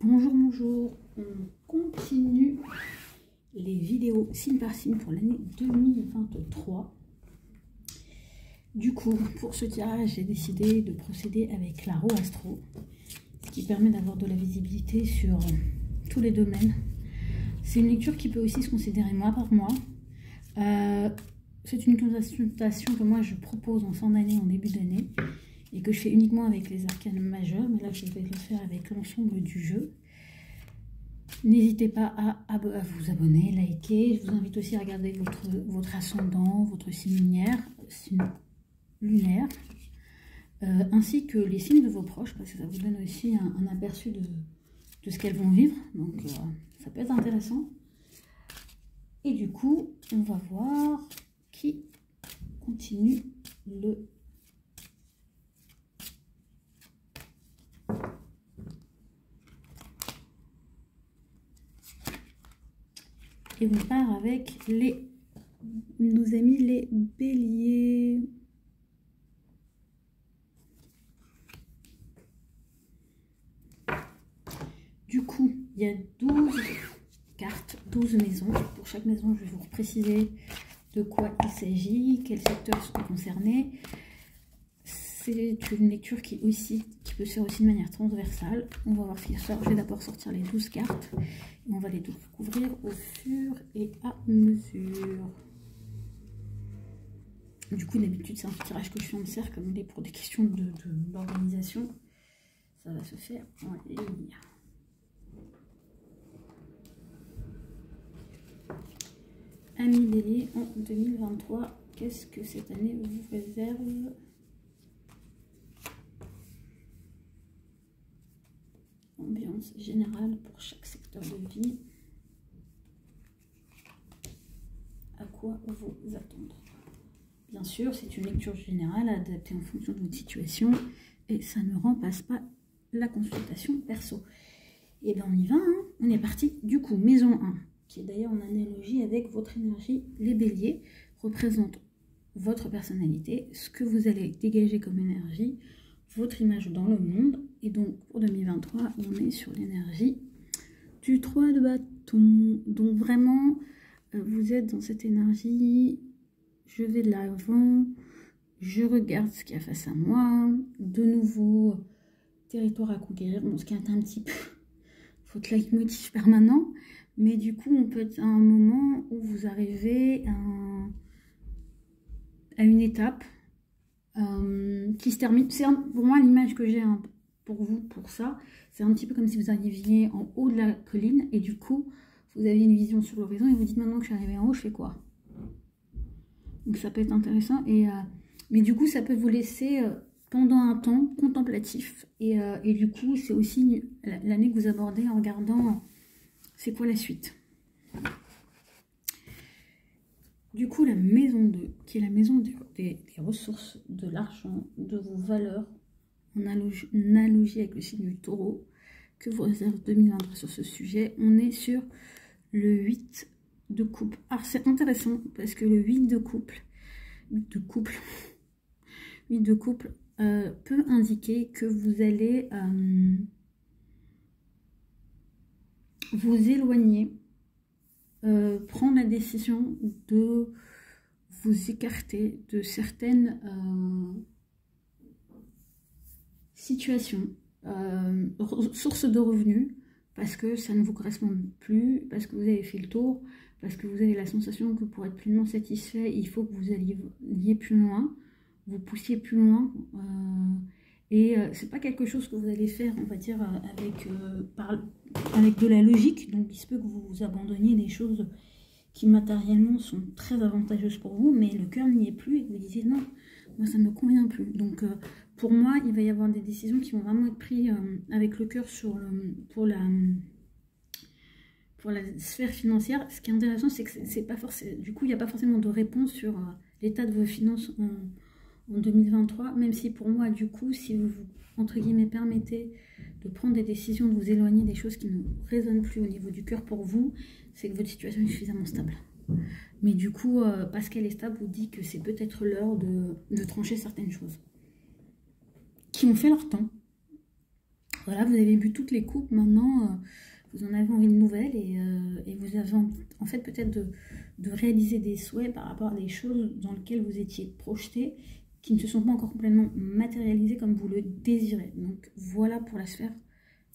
Bonjour, bonjour, on continue les vidéos signe par signe pour l'année 2023. Du coup, pour ce tirage, j'ai décidé de procéder avec la roue astro, ce qui permet d'avoir de la visibilité sur tous les domaines. C'est une lecture qui peut aussi se considérer mois par mois. C'est une consultation que moi je propose en fin d'année, en début d'année, et que je fais uniquement avec les arcanes majeurs, mais là je vais le faire avec l'ensemble du jeu. N'hésitez pas à vous abonner, liker. Je vous invite aussi à regarder votre ascendant, votre signe lunaire, ainsi que les signes de vos proches, parce que ça vous donne aussi un aperçu de ce qu'elles vont vivre, donc ça peut être intéressant. Et du coup, on va voir qui continue le et on part avec nos amis les béliers. Du coup, il y a 12 cartes, 12 maisons. Pour chaque maison, je vais vous préciser de quoi il s'agit, quels secteurs sont concernés. C'est une lecture qui peut se faire aussi de manière transversale. On va voir ce qu'il sort. Je vais d'abord sortir les 12 cartes. Et on va les découvrir au fur et à mesure. Du coup, d'habitude, c'est un tirage que je fais en cercle, comme il est pour des questions d'organisation. Ça va se faire en ligne. Amis béliers, en 2023, qu'est-ce que cette année vous réserve ? Ambiance générale pour chaque secteur de vie. À quoi vous attendre? Bien sûr, c'est une lecture générale adaptée en fonction de votre situation et ça ne remplace pas la consultation perso. Et bien on y va, hein. On est parti. Du coup, maison 1, qui est d'ailleurs en analogie avec votre énergie, les béliers, représente votre personnalité, ce que vous allez dégager comme énergie, votre image dans le monde. Et donc pour 2023, on est sur l'énergie du 3 de bâton. Donc vraiment, vous êtes dans cette énergie, je vais de l'avant, je regarde ce qu'il y a face à moi, de nouveaux territoires à conquérir, bon, ce qui est un petit peu votre leitmotiv permanent, mais du coup on peut être à un moment où vous arrivez à une étape qui se termine. C'est pour moi l'image que j'ai pour vous, pour ça, c'est un petit peu comme si vous arriviez en haut de la colline et du coup vous avez une vision sur l'horizon et vous dites maintenant que je suis arrivée en haut, je fais quoi? Donc ça peut être intéressant, mais du coup ça peut vous laisser pendant un temps contemplatif et du coup c'est aussi l'année que vous abordez en regardant c'est quoi la suite. Du coup la maison 2, qui est la maison des ressources, de l'argent, de vos valeurs, en analogie avec le signe du taureau, que vous réserve 2023 sur ce sujet, on est sur le 8 de couple. Alors c'est intéressant parce que le 8 de couple peut indiquer que vous allez vous éloigner, prendre la décision de vous écarter de certaines situations, sources de revenus, parce que ça ne vous correspond plus, parce que vous avez fait le tour, parce que vous avez la sensation que pour être pleinement satisfait, il faut que vous alliez plus loin, vous poussiez plus loin, et c'est pas quelque chose que vous allez faire, on va dire, avec de la logique, donc il se peut que vous abandonniez des choses qui matériellement sont très avantageuses pour vous, mais le cœur n'y est plus et que vous disiez non, moi ça ne me convient plus. Donc pour moi, il va y avoir des décisions qui vont vraiment être prises avec le cœur pour la sphère financière. Ce qui est intéressant, c'est que c'est pas forcément, du coup, il n'y a pas forcément de réponse sur l'état de vos finances en 2023, même si pour moi, du coup, si vous vous, entre guillemets, permettez de prendre des décisions, de vous éloigner des choses qui ne résonnent plus au niveau du cœur pour vous, c'est que votre situation est suffisamment stable. Mais du coup, parce qu'elle est stable, vous dit que c'est peut-être l'heure de trancher certaines choses qui ont fait leur temps. Voilà, vous avez bu toutes les coupes, maintenant vous en avez envie de nouvelles et vous avez en fait peut-être de réaliser des souhaits par rapport à des choses dans lesquelles vous étiez projeté, qui ne se sont pas encore complètement matérialisées comme vous le désirez. Donc voilà pour la sphère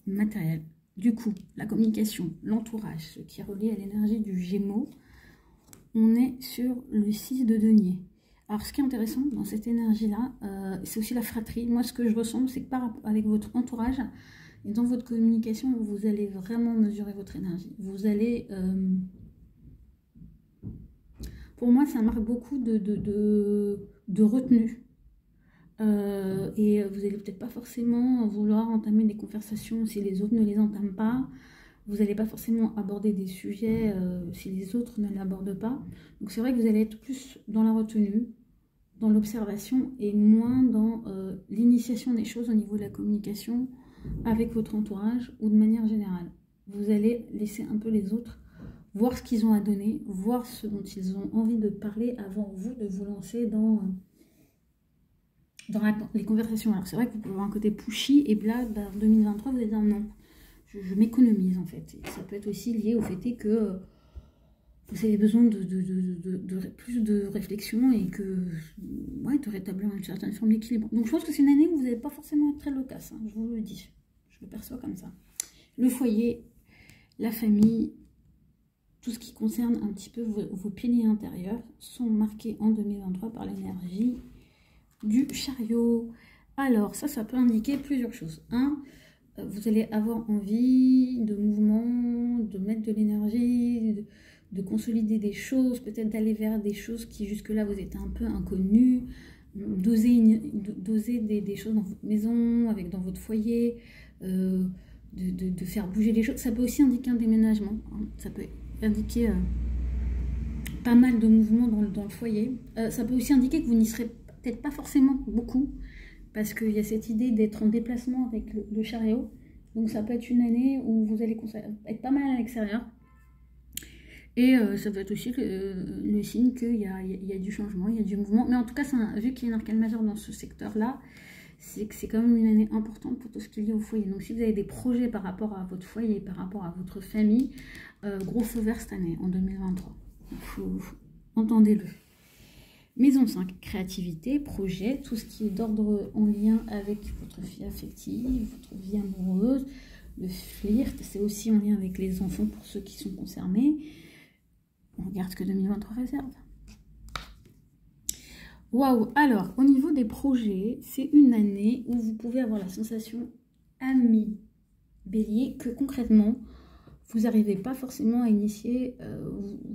matérielle. Du coup, la communication, l'entourage, ce qui est relié à l'énergie du Gémeaux, on est sur le 6 de denier. Alors, ce qui est intéressant dans cette énergie-là, c'est aussi la fratrie. Moi, ce que je ressens, c'est que avec votre entourage et dans votre communication, vous allez vraiment mesurer votre énergie. Vous allez... pour moi, ça marque beaucoup de retenue. Et vous n'allez peut-être pas forcément vouloir entamer des conversations si les autres ne les entament pas. Vous n'allez pas forcément aborder des sujets si les autres ne l'abordent pas. Donc c'est vrai que vous allez être plus dans la retenue, dans l'observation et moins dans l'initiation des choses au niveau de la communication avec votre entourage ou de manière générale. Vous allez laisser un peu les autres voir ce qu'ils ont à donner, voir ce dont ils ont envie de parler avant vous de vous lancer dans les conversations. Alors c'est vrai que vous pouvez avoir un côté pushy et là, en 2023, vous allez dire non. Je m'économise en fait. Et ça peut être aussi lié au fait que vous avez besoin de plus de réflexion et de rétablir une certaine forme d'équilibre. Donc je pense que c'est une année où vous n'allez pas forcément être très loquace, hein, je vous le dis. Je le perçois comme ça. Le foyer, la famille, tout ce qui concerne un petit peu vos piliers intérieurs sont marqués en 2023 par l'énergie du chariot. Alors ça peut indiquer plusieurs choses. Vous allez avoir envie de mouvement, de mettre de l'énergie, de consolider des choses, peut-être d'aller vers des choses qui jusque-là vous étaient un peu inconnues, d'oser des choses dans votre maison, dans votre foyer, de faire bouger les choses. Ça peut aussi indiquer un déménagement, hein. Ça peut indiquer pas mal de mouvements dans le foyer. Ça peut aussi indiquer que vous n'y serez peut-être pas forcément beaucoup, parce qu'il y a cette idée d'être en déplacement avec le chariot. Donc ça peut être une année où vous allez être pas mal à l'extérieur. Et ça peut être aussi le signe qu'il y a du changement, il y a du mouvement. Mais en tout cas, vu qu'il y a une arcane majeure dans ce secteur-là, c'est que c'est quand même une année importante pour tout ce qui est lié au foyer. Donc si vous avez des projets par rapport à votre foyer, par rapport à votre famille, gros feu vert cette année, en 2023. Entendez-le. Maison 5, créativité, projet, tout ce qui est d'ordre en lien avec votre vie affective, votre vie amoureuse, le flirt, c'est aussi en lien avec les enfants pour ceux qui sont concernés. On regarde ce que 2023 réserve. Waouh! Alors, au niveau des projets, c'est une année où vous pouvez avoir la sensation, ami bélier, que concrètement, vous n'arrivez pas forcément à initier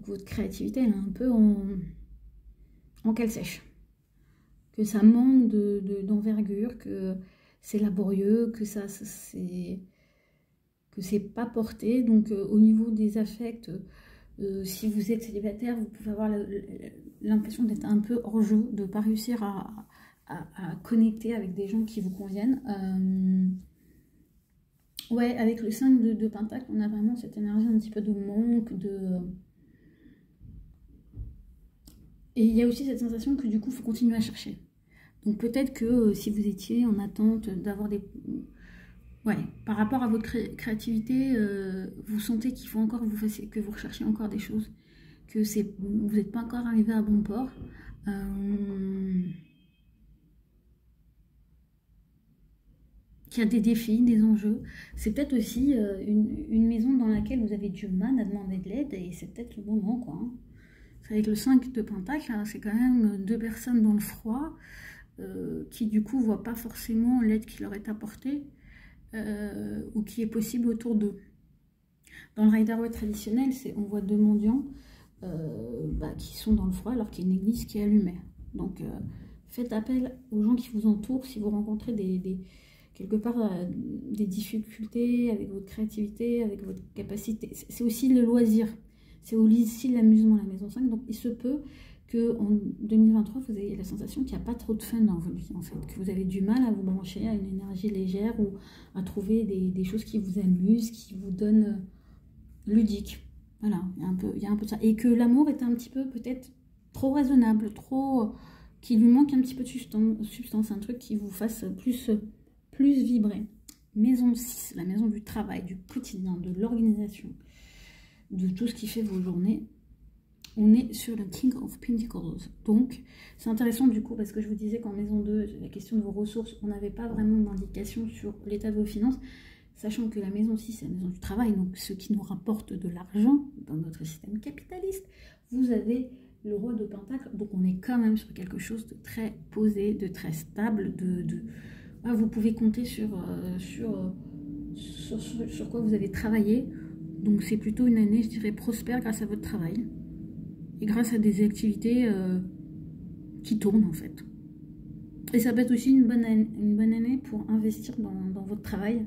votre créativité, elle est un peu en cale sèche, que ça manque d'envergure, que c'est laborieux, que c'est pas porté. Donc au niveau des affects, si vous êtes célibataire, vous pouvez avoir l'impression d'être un peu hors jeu, de ne pas réussir à connecter avec des gens qui vous conviennent. Ouais, avec le 5 de Pentacle, on a vraiment cette énergie un petit peu de manque, Et il y a aussi cette sensation que du coup, il faut continuer à chercher. Donc peut-être que si vous étiez en attente d'avoir des... Ouais, par rapport à votre créativité, vous sentez qu'il faut encore que vous recherchez encore des choses, que vous n'êtes pas encore arrivé à bon port. Qu'il y a des défis, des enjeux. C'est peut-être aussi une maison dans laquelle vous avez du mal à demander de l'aide et c'est peut-être le moment, quoi. Hein. Avec le 5 de Pentacle, c'est quand même deux personnes dans le froid qui du coup ne voient pas forcément l'aide qui leur est apportée ou qui est possible autour d'eux. Dans le Rider-Waite traditionnel, on voit deux mendiants qui sont dans le froid alors qu'il y a une église qui est allumée. Donc faites appel aux gens qui vous entourent si vous rencontrez quelque part des difficultés avec votre créativité, avec votre capacité. C'est aussi le loisir. C'est aussi l'amusement, la maison 5. Donc, il se peut qu'en 2023, vous ayez la sensation qu'il n'y a pas trop de fun dans votre vie, en fait. Que vous avez du mal à vous brancher à une énergie légère ou à trouver des choses qui vous amusent, qui vous donnent ludique. Voilà, il y a un peu de ça. Et que l'amour est un petit peu, peut-être, trop raisonnable, qui lui manque un petit peu de substance, un truc qui vous fasse plus vibrer. Maison 6, la maison du travail, du quotidien, de l'organisation, de tout ce qui fait vos journées. On est sur le King of Pentacles. Donc, c'est intéressant du coup, parce que je vous disais qu'en maison 2, la question de vos ressources, on n'avait pas vraiment d'indication sur l'état de vos finances, sachant que la maison 6, c'est la maison du travail, donc ce qui nous rapporte de l'argent dans notre système capitaliste. Vous avez le roi de Pentacle, donc on est quand même sur quelque chose de très posé, de très stable, Ah, vous pouvez compter sur quoi vous avez travaillé. Donc c'est plutôt une année, je dirais, prospère grâce à votre travail. Et grâce à des activités qui tournent en fait. Et ça peut être aussi une bonne année pour investir dans votre travail.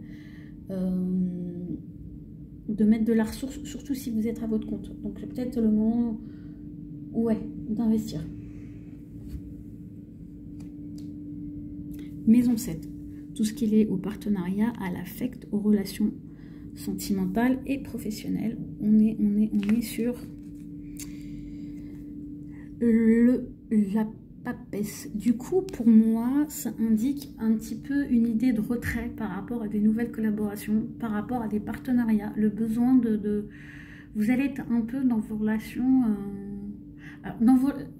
De mettre de la ressource, surtout si vous êtes à votre compte. Donc c'est peut-être le moment, ouais, d'investir. Maison 7, tout ce qui est lié au partenariat, à l'affect, aux relations sentimentales et professionnelles. On est sur la papesse. Du coup, pour moi, ça indique un petit peu une idée de retrait par rapport à des nouvelles collaborations, par rapport à des partenariats, le besoin vous allez être un peu dans vos relations... Alors,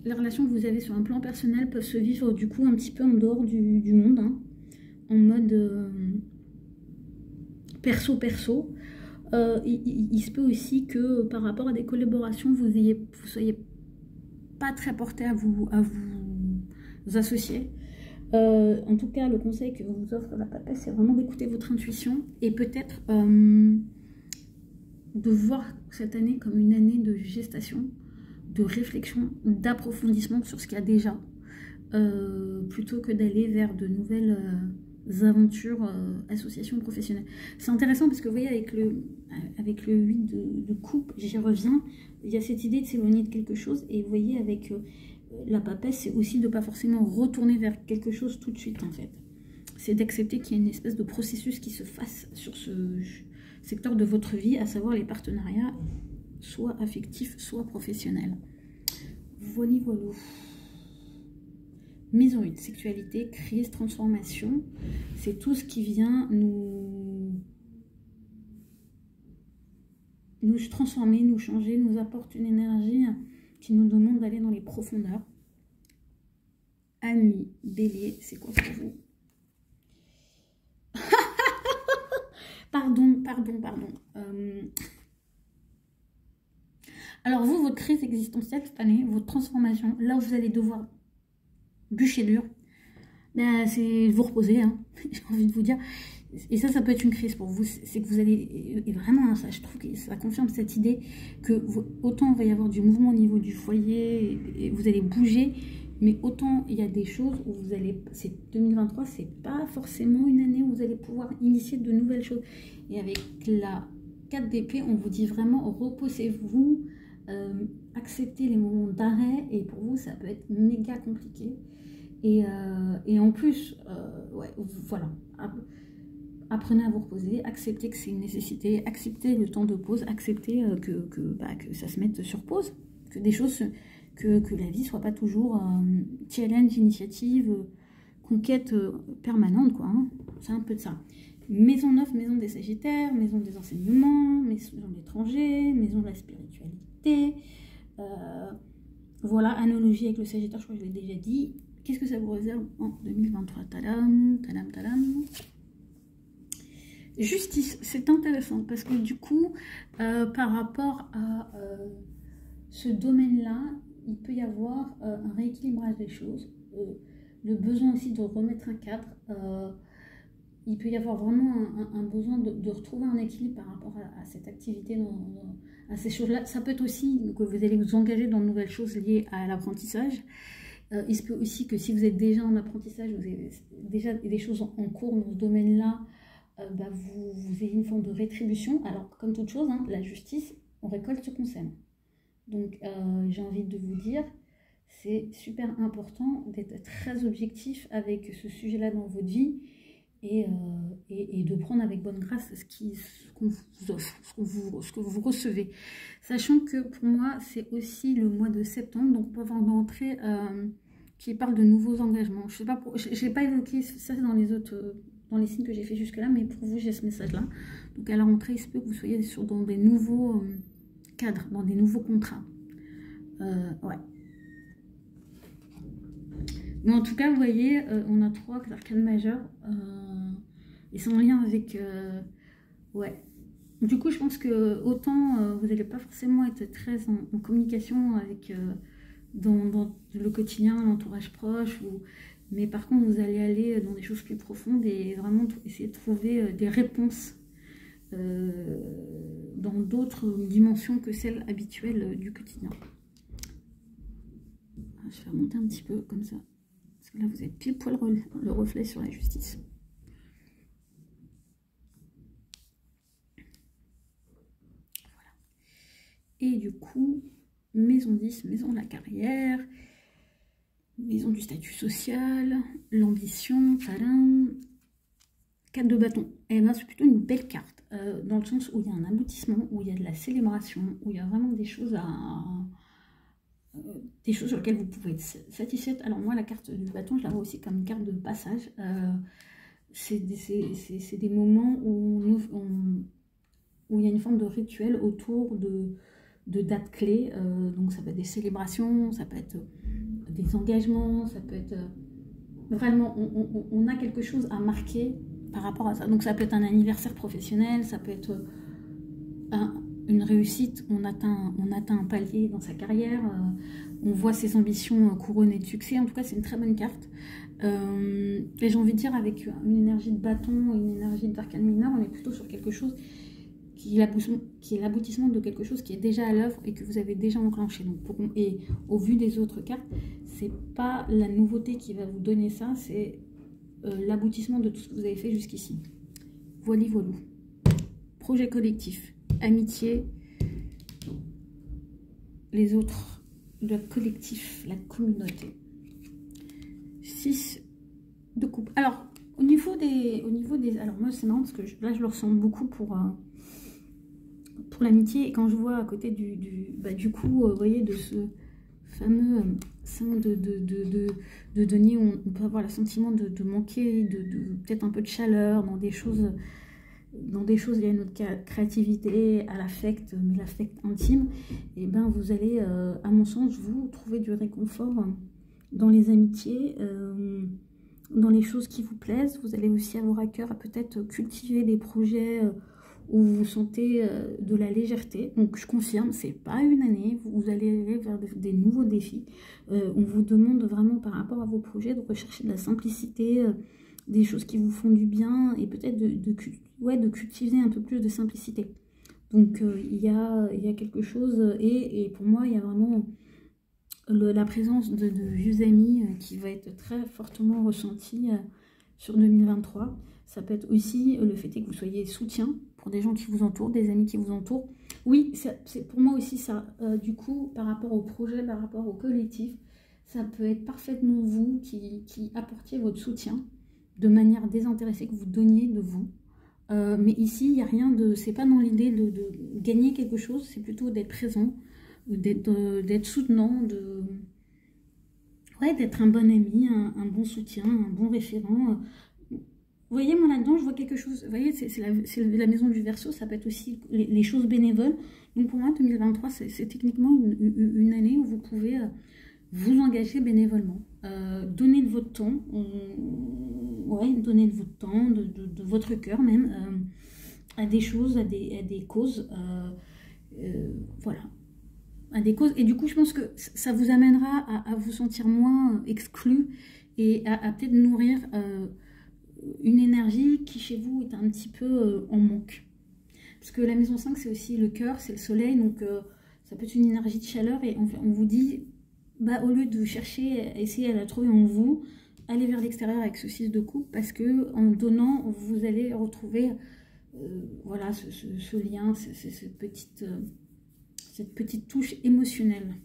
les relations que vous avez sur un plan personnel peuvent se vivre du coup un petit peu en dehors du monde, hein, en mode perso-perso. Il se peut aussi que par rapport à des collaborations, vous soyez pas très porté à vous associer. En tout cas, le conseil que vous offre la papesse, c'est vraiment d'écouter votre intuition et peut-être de voir cette année comme une année de gestation, de réflexion, d'approfondissement sur ce qu'il y a déjà, plutôt que d'aller vers de nouvelles aventures, associations professionnelles. C'est intéressant parce que vous voyez, avec le 8 de coupe, j'y reviens, il y a cette idée de s'éloigner de quelque chose, et vous voyez, avec la papesse, c'est aussi de ne pas forcément retourner vers quelque chose tout de suite, en fait. C'est d'accepter qu'il y a une espèce de processus qui se fasse sur ce secteur de votre vie, à savoir les partenariats, soit affectifs, soit professionnels. Voilà, voilà. Maison 8, sexualité, crise, transformation. C'est tout ce qui vient nous transformer, nous changer, nous apporte une énergie qui nous demande d'aller dans les profondeurs. Ami, bélier, c'est quoi pour vous? Pardon. Alors vous, votre crise existentielle cette année, votre transformation, là où vous allez devoir bûcher dur, ben, c'est vous reposer, hein, j'ai envie de vous dire. Et ça peut être une crise pour vous, c'est que vous allez, et vraiment, ça, je trouve que ça confirme cette idée que autant il va y avoir du mouvement au niveau du foyer, et vous allez bouger, mais autant il y a des choses où vous allez, 2023, c'est pas forcément une année où vous allez pouvoir initier de nouvelles choses. Et avec la 4 d'épée, on vous dit vraiment, reposez-vous, acceptez les moments d'arrêt, et pour vous, ça peut être méga compliqué. Et en plus, ouais, voilà, apprenez à vous reposer, acceptez que c'est une nécessité, acceptez le temps de pause, acceptez que ça se mette sur pause, que des choses, que la vie soit pas toujours challenge, initiative, conquête permanente, quoi, hein. C'est un peu de ça. Maison 9, maison des Sagittaires, maison des enseignements, maison de l'étranger, maison de la spiritualité. Voilà, analogie avec le Sagittaire, je crois que je l'ai déjà dit. Qu'est-ce que ça vous réserve en 2023? Tadam, tadam, tadam. Justice, c'est intéressant parce que du coup, par rapport à ce domaine-là, il peut y avoir un rééquilibrage des choses, le besoin aussi de remettre un cadre, il peut y avoir vraiment un besoin de retrouver un équilibre par rapport à cette activité, à ces choses-là. Ça peut être aussi que vous allez vous engager dans de nouvelles choses liées à l'apprentissage. Il se peut aussi que si vous êtes déjà en apprentissage, vous avez déjà des choses en cours dans ce domaine-là, vous ayez une forme de rétribution. Alors, comme toute chose, hein, la justice, on récolte ce qu'on sème. Donc, j'ai envie de vous dire, c'est super important d'être très objectif avec ce sujet-là dans votre vie et de prendre avec bonne grâce ce qu'on vous offre, ce que vous recevez. Sachant que pour moi, c'est aussi le mois de septembre, donc on peut avoir une rentrée qui parle de nouveaux engagements. Je sais pas, je n'ai pas évoqué ça dans dans les signes que j'ai fait jusque-là, mais pour vous, j'ai ce message-là. Donc à la rentrée, il se peut que vous soyez dans des nouveaux cadres, dans des nouveaux contrats. Ouais. Mais en tout cas, vous voyez, on a 3 arcanes majeures. Et c'est en lien avec... ouais. Du coup, je pense que autant vous n'allez pas forcément être très en communication avec dans le quotidien, l'entourage proche, mais par contre, vous allez aller dans des choses plus profondes et vraiment essayer de trouver des réponses dans d'autres dimensions que celles habituelles du quotidien. Je vais remonter un petit peu comme ça, parce que là, vous êtes pile poil le reflet sur la justice. Et du coup, maison 10, maison de la carrière, maison du statut social, l'ambition, talent, carte de bâton. Et bien, c'est plutôt une belle carte, dans le sens où il y a un aboutissement, où il y a de la célébration, où il y a vraiment des choses sur lesquelles vous pouvez être satisfaite. Alors moi, la carte du bâton, je la vois aussi comme une carte de passage. C'est des moments où il y a une forme de rituel autour de dates clés, donc ça peut être des célébrations, ça peut être des engagements, ça peut être vraiment, on a quelque chose à marquer par rapport à ça. Donc ça peut être un anniversaire professionnel, ça peut être une réussite, on atteint un palier dans sa carrière, on voit ses ambitions couronnées de succès. En tout cas, c'est une très bonne carte. Et j'ai envie de dire, avec une énergie de bâton, une énergie d'arcane mineur, on est plutôt sur quelque chose qui est l'aboutissement de quelque chose qui est déjà à l'œuvre et que vous avez déjà enclenché. Donc et au vu des autres cartes, c'est pas la nouveauté qui va vous donner ça, c'est l'aboutissement de tout ce que vous avez fait jusqu'ici. Voilà, voilà. Projet collectif, amitié, les autres, le collectif, la communauté. 6 de coupe. Alors, au niveau des alors moi c'est marrant parce que là je le ressens beaucoup pour l'amitié, et quand je vois à côté du coup, vous voyez, de ce fameux sein de denier, on peut avoir le sentiment de manquer peut-être un peu de chaleur dans des choses liées à notre créativité, à l'affect, mais l'affect intime. Et ben vous allez, à mon sens, vous trouver du réconfort dans les amitiés, dans les choses qui vous plaisent. Vous allez aussi avoir à cœur à peut-être cultiver des projets où vous sentez de la légèreté. Donc je confirme, c'est pas une année, vous allez aller vers des nouveaux défis. On vous demande vraiment par rapport à vos projets de rechercher de la simplicité, des choses qui vous font du bien, et peut-être de cultiver un peu plus de simplicité. Donc il y a quelque chose, et pour moi il y a vraiment la présence de vieux amis qui va être très fortement ressentie sur 2023. Ça peut être aussi le fait que vous soyez soutien pour des gens qui vous entourent, des amis qui vous entourent. Oui, c'est pour moi aussi ça. Du coup, par rapport au projet, par rapport au collectif, ça peut être parfaitement vous qui apportiez votre soutien de manière désintéressée, que vous donniez de vous. Mais ici, il n'y a rien de... C'est pas dans l'idée de gagner quelque chose, c'est plutôt d'être présent, d'être soutenant, d'être un bon ami, un bon soutien, un bon référent. Vous voyez, moi là-dedans, je vois quelque chose. Vous voyez, c'est la maison du Verseau, ça peut être aussi les choses bénévoles. Donc pour moi, 2023, c'est techniquement une année où vous pouvez vous engager bénévolement. Donner de votre temps, donner de votre temps, de votre cœur même, à des choses, à des causes. Voilà. À des causes. Et du coup, je pense que ça vous amènera à vous sentir moins exclu et à peut-être nourrir une énergie qui chez vous est un petit peu en manque. Parce que la maison 5, c'est aussi le cœur, c'est le soleil, donc ça peut être une énergie de chaleur, et on vous dit, au lieu de chercher, essayer à la trouver en vous, allez vers l'extérieur avec ce 6 de coupe, parce que en donnant, vous allez retrouver voilà, ce lien, cette petite touche émotionnelle.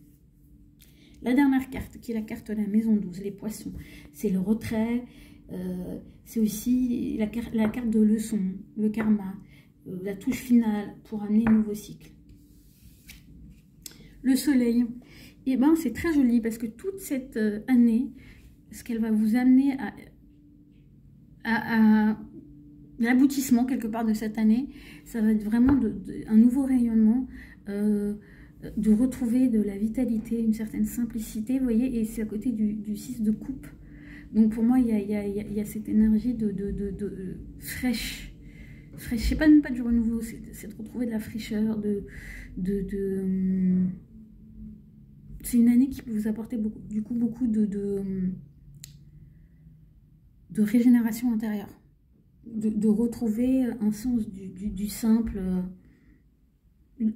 La dernière carte, qui est la carte de la maison 12, les poissons, c'est le retrait. C'est aussi la carte de leçon, le karma, la touche finale pour amener un nouveau cycle. Le soleil, et ben c'est très joli parce que toute cette année, ce qu'elle va vous amener à l'aboutissement quelque part de cette année. Ça va être vraiment un nouveau rayonnement, de retrouver de la vitalité, une certaine simplicité, vous voyez, et c'est à côté du 6 de coupe. Donc pour moi, il y a cette énergie de fraîche. Je sais pas, même pas du renouveau, c'est de retrouver de la fraîcheur, c'est une année qui peut vous apporter beaucoup de régénération intérieure, de retrouver un sens du simple,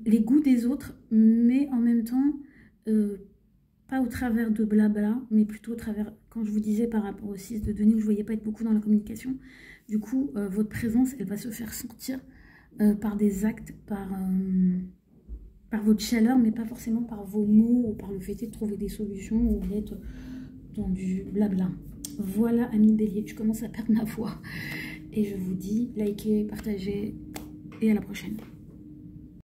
les goûts des autres, mais en même temps, pas au travers de blabla, mais plutôt au travers, quand je vous disais par rapport au 6 de Denis, où je ne voyais pas être beaucoup dans la communication, du coup, votre présence, elle va se faire sentir par des actes, par votre chaleur, mais pas forcément par vos mots, ou par le fait de trouver des solutions, ou d'être dans du blabla. Voilà, amis bélier, je commence à perdre ma voix. Et je vous dis, likez, partagez, et à la prochaine.